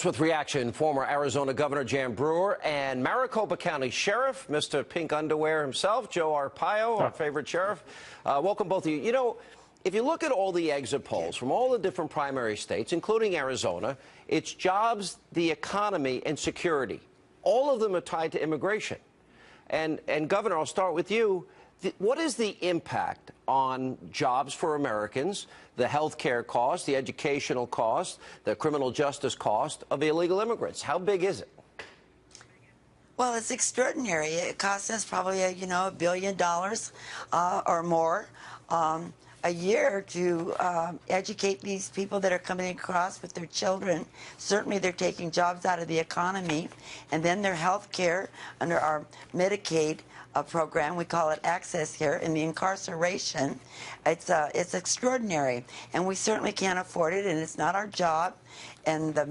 Next with reaction, former Arizona Governor Jan Brewer and Maricopa County Sheriff, Mr. Pink Underwear himself, Joe Arpaio, our favorite sheriff. Welcome, both of you. You know, if you look at all the exit polls from all the different primary states, including Arizona, it's jobs, the economy, and security. All of them are tied to immigration. And Governor, I'll start with you. What is the impact on jobs for Americans, the health care cost, the educational cost, the criminal justice cost of illegal immigrants? How big is it? Well, it's extraordinary. It costs us probably, $1 billion or more a year to educate these people that are coming across with their children. Certainly, they're taking jobs out of the economy, and then their health care under our Medicaid program, we call it access here, in the incarceration. It's extraordinary, and we certainly can't afford it, and it's not our job. And the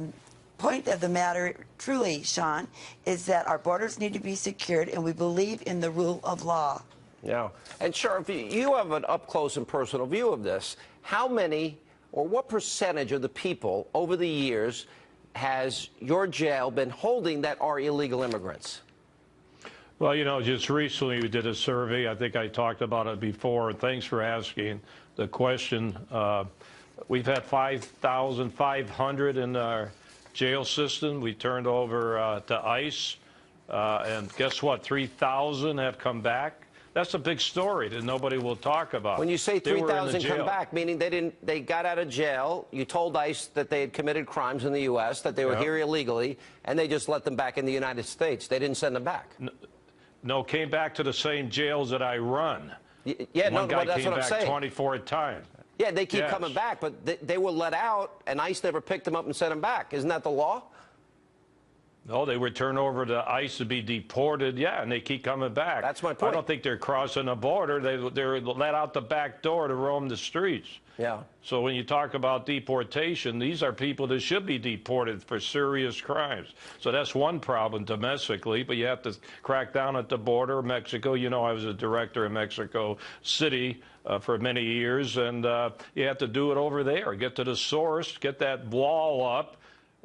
point of the matter, truly, Sean, is that our borders need to be secured, and we believe in the rule of law. Yeah. And Sheriff, you have an up-close and personal view of this. How many or what percentage of the people over the years has your jail been holding that are illegal immigrants? Well, just recently we did a survey. I think I talked about it before. Thanks for asking the question. We've had 5,500 in our jail system. We turned over to ICE. And guess what? 3,000 have come back. That's a big story that nobody will talk about. When you say 3,000 come back, meaning they got out of jail, you told ICE that they had committed crimes in the U.S., that they were here illegally, and they just let them back in the United States. They didn't send them back. No, came back to the same jails that I run. Yeah, One guy that's came what I'm back saying. 24 times. Yeah, they keep coming back, but they were let out, and ICE never picked them up and sent them back. Isn't that the law? No, they were turned over to ICE to be deported, and they keep coming back. That's my point. I don't think they're crossing the border. They're let out the back door to roam the streets. Yeah. So when you talk about deportation, these are people that should be deported for serious crimes. So that's one problem domestically, but you have to crack down at the border of Mexico. You know, I was a director in Mexico City for many years, and you have to do it over there. Get to the source, get that wall up.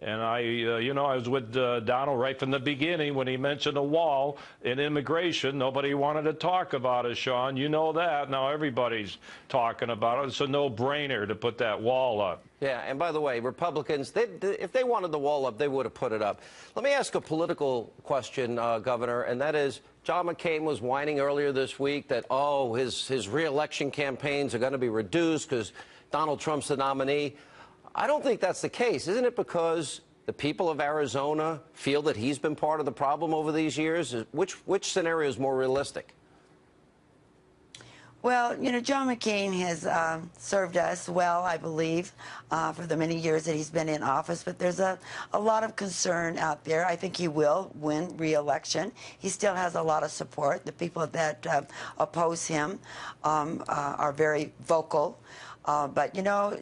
And I was with Donald right from the beginning when he mentioned a wall in immigration. Nobody wanted to talk about it, Sean. You know that. Now everybody's talking about it. It's a no-brainer to put that wall up. Yeah, and by the way, Republicans, if they wanted the wall up, they would have put it up. Let me ask a political question, Governor, and that is, John McCain was whining earlier this week that, his re-election campaigns are going to be reduced because Donald Trump's the nominee. I don't think that's the case. Isn't it because the people of Arizona feel that he's been part of the problem over these years? Which scenario is more realistic? Well, John McCain has served us well, I believe, for the many years that he's been in office. But there's a lot of concern out there. I think he will win re-election. He still has a lot of support. The people that oppose him are very vocal. But,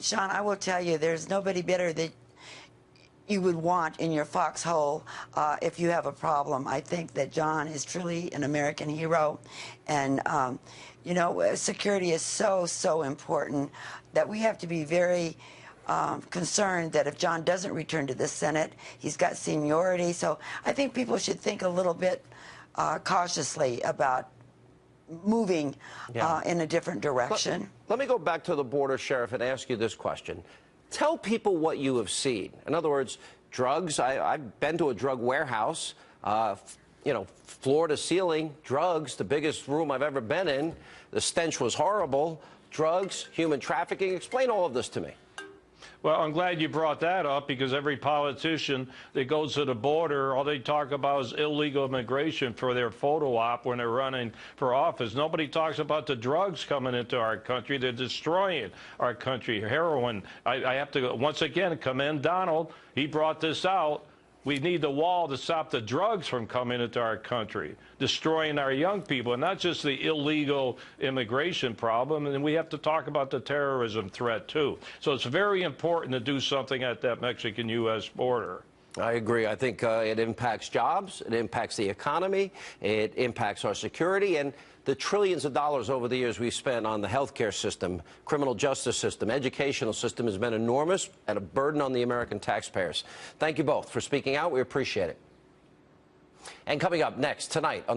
Sean, I will tell you, there's nobody better that you would want in your foxhole if you have a problem. I think that John is truly an American hero. And, security is so important that we have to be very concerned that if John doesn't return to the Senate, he's got seniority. So I think people should think a little bit cautiously about moving in a different direction. Let me go back to the border, Sheriff, and ask you this question. Tell people what you have seen. In other words, drugs. I've been to a drug warehouse, floor to ceiling, drugs, the biggest room I've ever been in. The stench was horrible. Drugs, human trafficking. Explain all of this to me. Well, I'm glad you brought that up, because every politician that goes to the border, all they talk about is illegal immigration for their photo op when they're running for office. Nobody talks about the drugs coming into our country. They're destroying our country. Heroin. I have to, once again, commend Donald. He brought this out. We need the wall to stop the drugs from coming into our country, destroying our young people, and not just the illegal immigration problem. And we have to talk about the terrorism threat, too. So it's very important to do something at that Mexican-U.S. border. I agree. I think it impacts jobs, it impacts the economy, it impacts our security, and the trillions of dollars over the years we've spent on the healthcare system, criminal justice system, educational system has been enormous and a burden on the American taxpayers. Thank you both for speaking out. We appreciate it. And coming up next tonight on